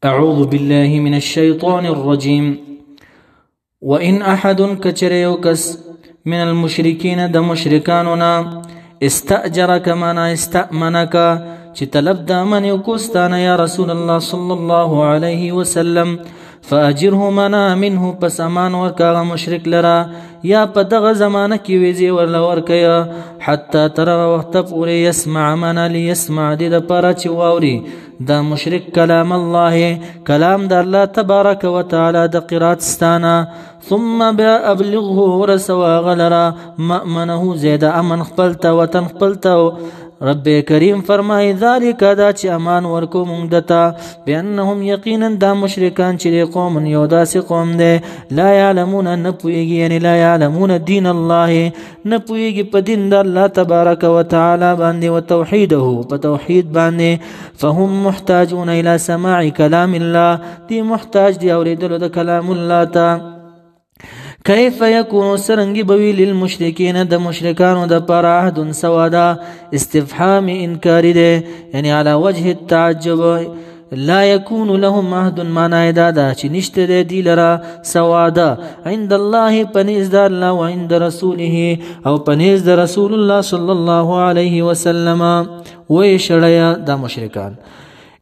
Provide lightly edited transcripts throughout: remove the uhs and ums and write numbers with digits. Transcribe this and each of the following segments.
أعوذ بالله من الشيطان الرجيم وإن أحد كچريوكس من المشركين د مشركاننا استأجرك منا استأمنك چه طلب د امن یوکستانه یا رسول الله صلى الله عليه وسلم فاجره منا منه پس امان ورکاغه مشرک لرا یا په دغه زمانه کې ویزی ورل ورکیا حتی تر وخت پورې يسمع منا ليسمع د پاره چې واوري دا مشرک کلام الله کلام د الله تبارک وتعالى د قرات ستانه ثم ابلغه ورسوا غلرا مأمنه زید امن خپلته وطن خپلته رب کریم فرمای ذالک دا چې امان ورکو مونږ دته بانهم یقینا دا مشرکان چې قوم یو داسې قوم دی لا يعلمون نپویږي یعنی لا يعلمون دین الله نپویږي په دین د الله تبارک وتعالى باندې او توحیده په توحید باندې فهم محتاجون الى سماع كلام الله دی محتاج دی اوریدلو د کلام الله ته كيف يكون سرنگي بوي للمشركين د مشركانو د پر عهد سوادا استفهام انكار ده يعني على وجه التعجب لا يكون لهم عهد معنى دادا چې نشته دی لرا سوادا عند الله پنيز د الله وعند رسوله او پنيز د رسول الله صلى الله عليه وسلم ويشړیا د مشرکان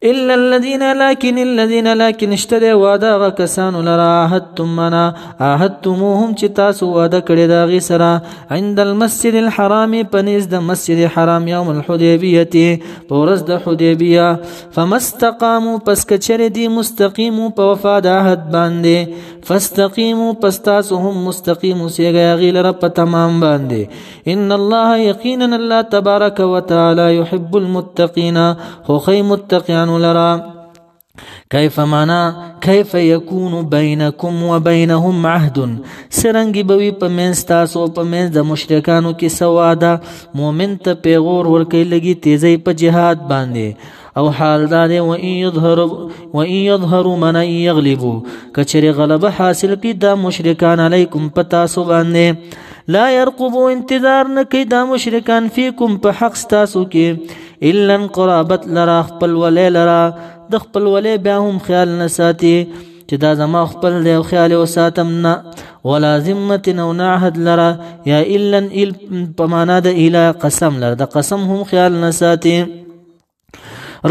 إلا الذين لكن اشتري وادا کسان لرا عهدتم منا عهدتموهم چې تاسو واده کړی دا غي سره عند المسجد الحرام پنيز د مسجد الحرام يوم الحديبيه پورز د حديبيه فمستقاموا پس کچره دي مستقيمو په وفا د عهد باندې فاستقيموا پس تاسو هم مستقيمو سیګا غي لره په تمام باندې ان الله يقينا الله تبارك وتعالى يحب المتقين هو خي متقين لرا كيف يكون بينكم وبينهم عهد سرنګي بوي په منځ تاسو په منځ د مشرکانو کې سواده مؤمن ته پیغور ورکې لګي تیزی په جهاد باندې او حال دار و ان يظهروا من يغلبوا کچره غلبه حاصل کی دا مشرکان علیکم پتا سو باندې لا يرقبوا انتظار نکي دا مشرکان فيكم په حق تاسو کې الا قرابت لرا خپل ولې لرا د خپل ولې بیا هم خیال نساتي چې دا زما خپل دی او خیال وساتم نه ولا ذمه او نعهد لرا یا الا په معنا د اله قسم لرا د قسم هم خیال نساتي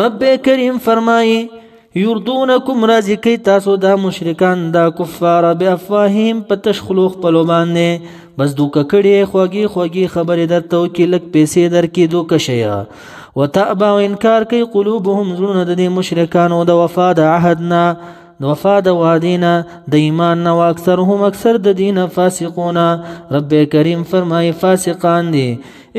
رب کریم فرمایي یردونکم رازی کی تاسو دا مشرکان دا کفار بافواههم پتشخلو خپل باندې بس دوکه کړي خوږی خبره درته کې لک پیسې درکې دوکه شیا وتابا انکار کوي قلوبهم زړه د مشرکانو د وفا د عهدنا د وفا د وادینا د ایمان نو اکثر د دین فاسقون رب کریم فرمای فاسقان دي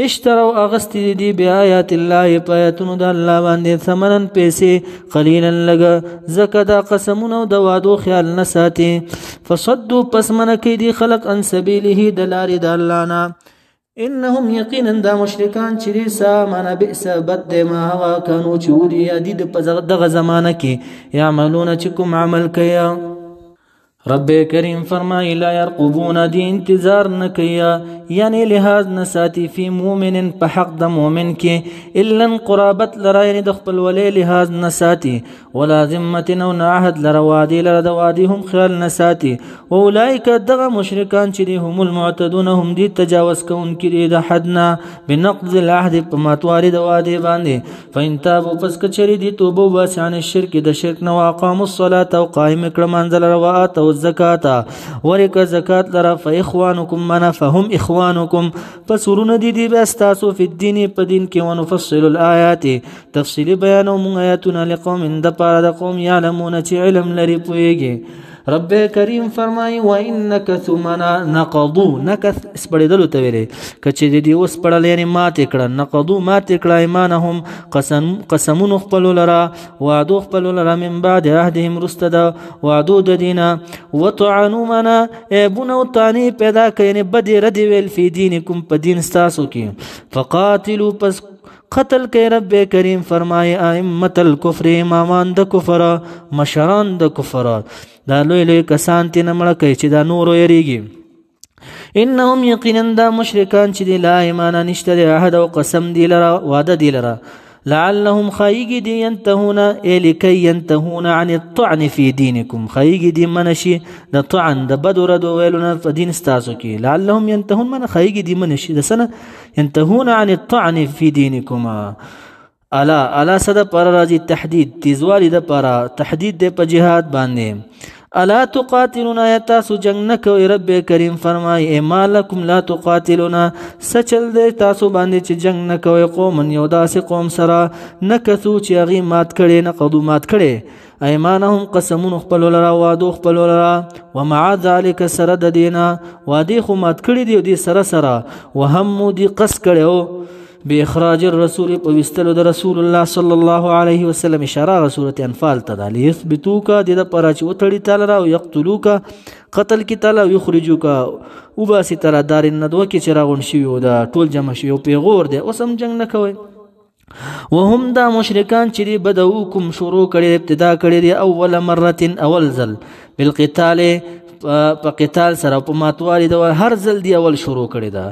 اشتروا اغسطی دی بیاات الله پایتونو د الله باندې ثمنن پیسې قلیلا لگا زکدا قسمونو د وادو خیال نساتی فصدوا پس من کی دی خلق ان سبیله دلار د الله نا انهم یقینا دا مشرکان چې سا معنا بئس بد ما هوا كانوا چودي یادید په دغه زمانہ کې یعملون چې کوم عمل کیا رب کریم فرمای لا يرقبون دی انتظار نکیا یعنی لحاظ نساتی فی مؤمن په حق د مؤمن کې الا قرابت لرا یعنی د خپل ولې لحاظ نساتی ولا ذمه او عهد لرا وادي لرا د وادي هم خیال نساتی اولئک دغه مشرکان چې هم المعتدون هم دي تجاوز کون کړي د حدنا بنقض العهد په ماتواري د وادي باندې فین تابوا پس کچری دي توبه واسعن الشرك د شرک نو اقاموا الصلاه او قائم کړه منزل روات الزکات ورک زکات لرا فاخوانکم من فهم اخوانکم فسرون دي باستاسو فی الدین په دین کې ونفصل الآیات تفصیل بیان او آیاتنا لقوم د پاره د قوم یعلمون چې علم لري پويږي رب کریم فرمای و انک ثمنا نقضوا نکث اسپړېدل ته ویلې کچې دې اوس پړل یعنی ماته کړه نقضوا ماته کړه ایمانهم قسمون خپل لرا وعدو خپل لرا من بعد عهدهم رستد وعدو د دینه وطعنوا منا ابن وطانی پیدا کړي بد رد ویل فی دینکم په دین تاسو کې فقاتلوا پس قتل کې رب کریم فرمای ائمه الکفر امامان د کفر مشران د کفر دا لوی کسان تینه مړه کوي چې دا نور یریږي انهم یقینا دا مشرکان چې لا ایمان نشته عهد او قسم دی لره وعده دی لره لعلهم خایګي دي ينتهون لكي ينتهون عن الطعن في دينكم خایګي دي منشي د طعن د بدردو ویلونه په دین ستاسو کې لعلهم ينتهون من خایګي دي منشي د سنه ينتهون عن الطعن في دينكم الا صد پر راځي تحديد تیزوالی د پر تحديد د په جهاد باندې الا تقاتلون تاسو جنگ نکوي رب کریم فرمای ما لكم لا تقاتلون سچل د تاسو باندې چې جنگ نکوي قوم یو داسې قوم سره نکثو چې هغه مات کړي نه قدو مات کړي ايمانهم قسمون خپل لرا وادو خپل لرا ومع ذلك سر د دینا وادي خو مات کړي دی سره سره وهم دی قص کړي باخراج الرسول پوستلو د رسول الله صلی الله علیه وسلم اشاره سوره انفال ته د یثبتوک د پراچ وتړی تعالی او یقتلوک قتل کی تعالی او یخرجوک او باسی تر دار الندوه کی چراغون شی او د ټول جمع شی او پیغور دی اوسم جنگ نه کوي وهم دا مشرکان چې بدوکم شروع کړي ابتدا کړي دی اول مره اول ځل بالقتال په قتال سره په ماتوالي د هر ځل دی اول شروع کړي دا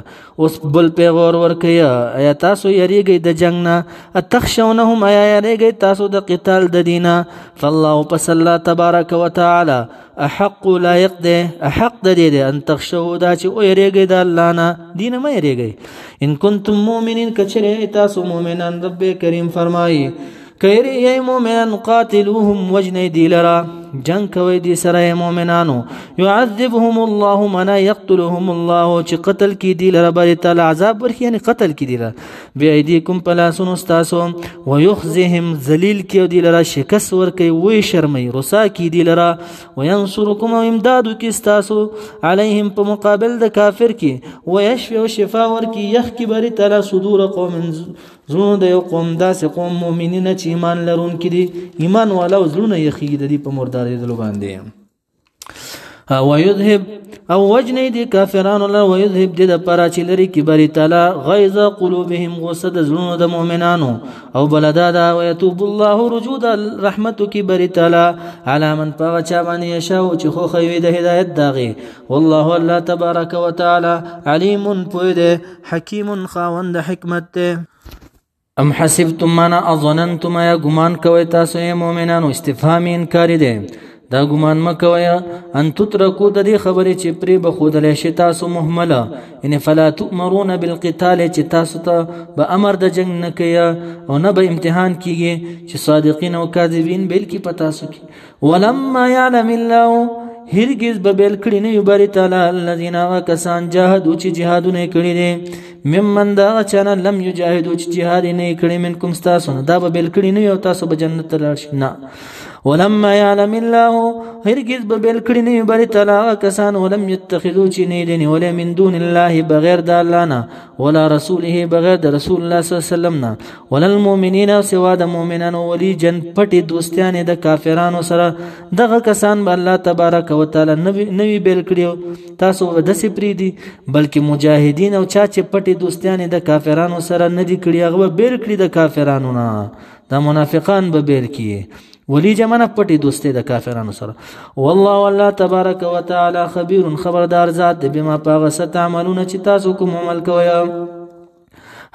اوس بل پیغور ورکیا آیا تاسو یریږئ د جنگ نه اتخشونهم آیا یریږئ تاسو د قتال د دینه فالله پس الله تبارک وتعالى احق لا يقضي احق د دې ان تخشوا دا چې او یریږئ د الله نه دین ما یریږئ ان کنتم مؤمنین کچره تاسو مؤمنان رب کریم فرمایي کيري ای مؤمنان قاتلوهم وجني دی لرا جنگ کوي دي سره مؤمنانو يعذبهم الله من يقتلهم الله چې قتل کی دي لرا بل تعالی عذاب ورکي یعنی قتل کی دي لرا بيديكم پلاسون استاسو ويخزهم ذلیل کی دي لرا شکست ورکي وي شرمي رسا کی دي لرا وينصركم امداد کی استاسو عليهم په مقابل د کافر کی ويشفي شفاء ورکي يخ کی بر تعالی صدور قوم زړه د یو قوم داسې قوم مؤمنین چې ایمان لرونکي دي ایمان والا زړه یخي د دې په مردار دي باندې ويذهب او وجني دي کافرانو له ويذهب د پرا چې لري کې بری تعالی غيظ قلوبهم غصه د زړه د مؤمنانو او بلدا دا ويتوب الله رجود رحمت کې بری تعالی على من پغه چا باندې يشاو چې خو خوي د هدایت داغي والله الله تبارک وتعالى عليم پوهه حکیم خاوند حکمت ام حسبتم مانا اظننتم یا گمان کوي تاسو مؤمنانو استفهامي انکاری دي دا ګمان مکوي ان تترکو د دې خبرې چې پری بخودل شي تاسو مهمله ان فلا تؤمرون بالقتال چې تاسو ته به امر د جنگ نه کوي او نه به امتحان کیږي چې صادقین او کاذبین بلکې پتا سو کی ولما يعلم الله هرگز به بیل کړي نه یبر تعالی الذين وکسان جاهدوا چې جهادونه کړي دي ممن دا چانه لم یجاهدوا چې جهاد نه کړي منکم تاسو نه دا به بیل کړي نه یو تاسو به جنت ته لاړ شئ نه ولما يعلم الله هرگز به بیل کړي نه یبر تعالی وکسان ولم يتخذوا چې نه دي ولا من دون الله بغیر د الله نه ولا رسوله بغیر د رسول الله صلی الله علیه وسلم نه ولا المؤمنین سوا د مؤمنانو ولی جن پټي دوستانه د کافرانو سره دغه کسان به الله تبارک وتعالى نوی بیل کړیو تاسو د سپری دي بلکې مجاهدین او چا چې پټي دوستانه د کافرانو سره نه دي کړی هغه بیل کړی د کافرانو نه د منافقان به بیل کړي ولی جمانه پټي دوستي د کافرانو سره والله والله تبارک وتعالى خبير خبردار ذات بما پاغه ستعملون چې تاسو کوم عمل کوئ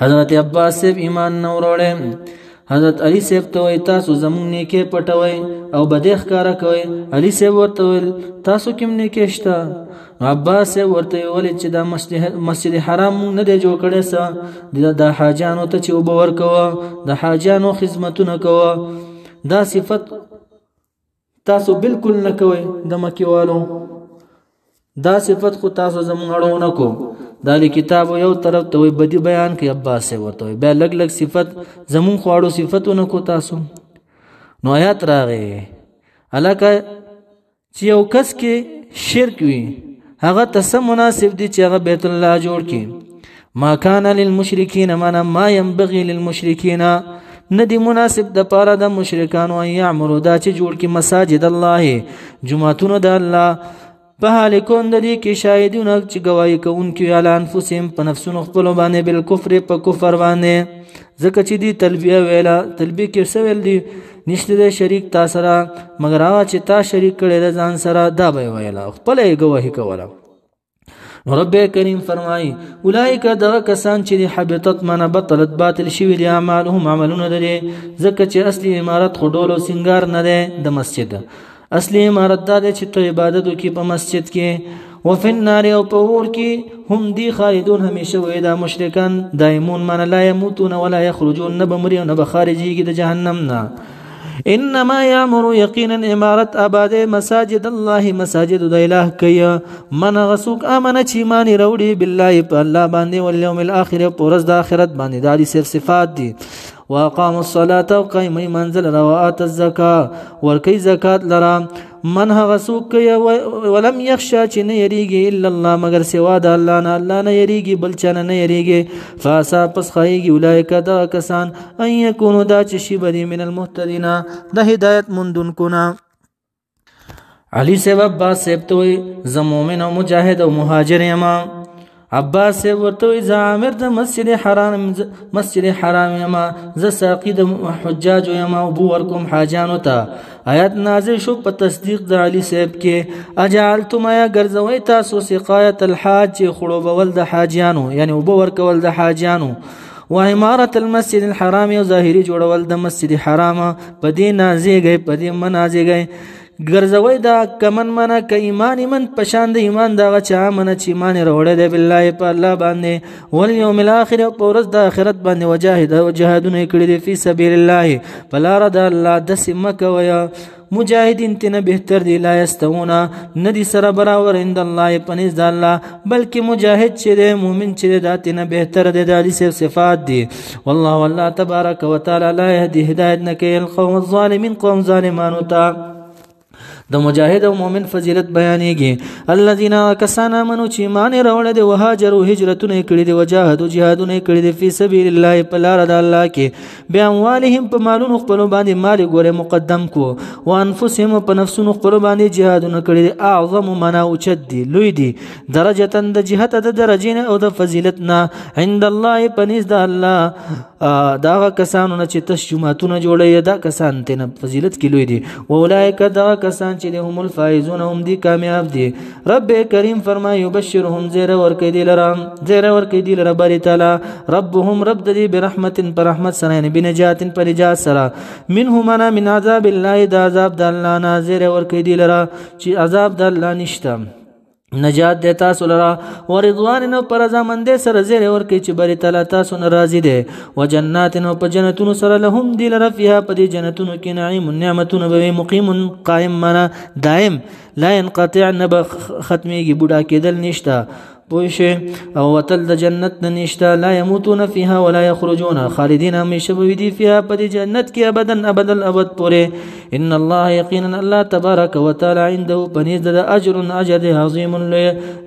حضرت عباس ایمان نوروړې حضرت علی صاحب ته وای تاسو زمون نیکه پټوي او بده ښکارا کوي علی صاحب ورته ویل تاسو کوم نیکه شته عباس ورته ویل چې دا مسجد حرام نه دی جوړ کړی سه د حاجانو ته چې وبور کوه د حاجانو خدمتونه کوه دا صفت تاسو بالکل نه کوي د مکیوالو دا صفت خو تاسو زمون اړو نه کو دا کتاب یو طرف ته بدی بیان کوي عباس سے ورته به لګ لګ صفت زمون خواړو صفاتونه کو تاسو نو آیات راغې الکه چې یو کس کې شرک وي هغه ته مناسب دي چې هغه بیت الله جوړ کړي ما کان للمشرکین ما ينبغي للمشرکین ندی مناسب د پاره د مشرکانو یعمرو دا چې جوړ کی مساجد الله جمعتون د الله په حال کون د دې کې شاهدونه چې گواہی کوونکي اعلان انفسهم په نفسونو خپل باندې بل کفر په کفر باندې ځکه چې دی تلبیه ویلا تلبیه کې څه ویل دي نشته د شریک تا سره مگر هغه چې تا شریک کړي د ځان سره دا به ویلا خپل گواہی کوله رب کریم فرمای اولئک دغه کسان چې حبطت من بطلت باطل شوی دي اعمالهم عملونه دي ځکه چې اصلي عمارت خډول او سنگار نه ده د مسجد اصلي عمارت دا چې ته عبادت وکې په مسجد کې وفي النار او په اور کې هم دي خالدون همیشه وي دا مشرکان دائمون من لا يموتون ولا يخرجون نه بمري نه بخارجيږي د جهنم نه انما يامر يقينا امارت آباد مساجد الله مساجد د اله کي من غسوک امنه چې ایمان وروړي بالله په الله باندې او اليوم الاخر پرز د اخرت باندې دا دي صفات دي واقام الصلاه وقيم منزل روات الزکاه ورکی زکات لرا من غسوک ولم يخشى چې نه یریږي الا الله مگر سوا د الله نه الله نه یریږي بل چا نه یریږي فاسا پس خایږي اولئک دا کسان ان یکونو دا چې شی بدی من المهتدین د هدایت مندون کنا علی سبب با سبتوي ز مؤمن او مجاهد او مهاجر یما عباس ورته ز عامر د مسجد حرام یما ز ساقی د حجاج یما ابو ورکم حاجانو ته آیات نازل شو په تصدیق د علی صاحب کې اجعلتم یا ګرځوي تاسو سقایت الحاج خړوبول د حاجیانو یعنی ابو ورکول د حاجیانو و امارت المسجد الحرام او ظاهری جوړول د مسجد حرام په دې نازيږي په دې منازيږي ګرځوي دا کمن منه ک ایمان من پشان د ایمان دا چا منه چې ایمان وروړي دی بالله په الله باندې ول یوم الاخر او پرز د اخرت باندې وجاهد او جهادونه کړی دی په سبیل الله فلا رد الله د سمک ویا مجاهدین تنه بهتر دی لا یستونا ندی سره برابر عند الله پنځ د الله بلکې مجاهد چې دی مؤمن چې دی تنه بهتر دی د صفات دی والله والله تبارک وتعالى لا يهدي هدایت نکي القوم الظالمين قوم ظالمانو ته د مجاهد او مؤمن فضیلت بیانېږي الذين كسانا منو چې ایمان راوړل دي وهاجروا هجرتونه کړې دي وجاهدوا جهادونه کړې دي په سبیل الله په لار د الله کې بیا اموالهم په مالونو خپل باندې مال ګوره مقدم کو وانفسهم په نفسونو خپل باندې جهادونه کړې دي اعظم منا اوچد دي لوی دي درجه د جهت د درجین او د فضیلت نه عند الله پنځ د الله دا کسانو چې تشجماتونه جوړي دا کسان ته فضیلت کې لوی دي اولئک دا کسان چې هم الفائزون هم دي کامیاب دي رب کریم فرمایي یبشرهم زیر ورکی دی لرا باری تعالی ربهم رب دی برحمت پر رحمت سره یعنی بنجات پر نجات سره منهم انا من عذاب الله دا عذاب د الله نازر ورکی دی لرا چې عذاب د الله نشته نجات دیتا سولرا ورضوان نو پر زمند سره زیر ورکی چې بری تعالی تاسو ناراضی دي وجنات نو په جنتونو سره لهم دی لرا فيها په دې جنتونو کې نعیم نعمتونه به مقیم قائم معنا دائم لا ينقطع نب ختميږي بوډا کېدل نشتا پوښه او وتل د جنت نشتا لا يموتون فيها ولا يخرجون خالدين همیشه به دي فيها په جنت کې ابدا الابد پوره ان الله یقینا الله تبارک وتعالى عنده بنيد اجر عظیم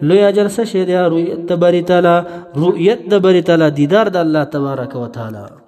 لوی اجر څه شه دی رؤیت بری تعالی دیدار د الله تبارک وتعالى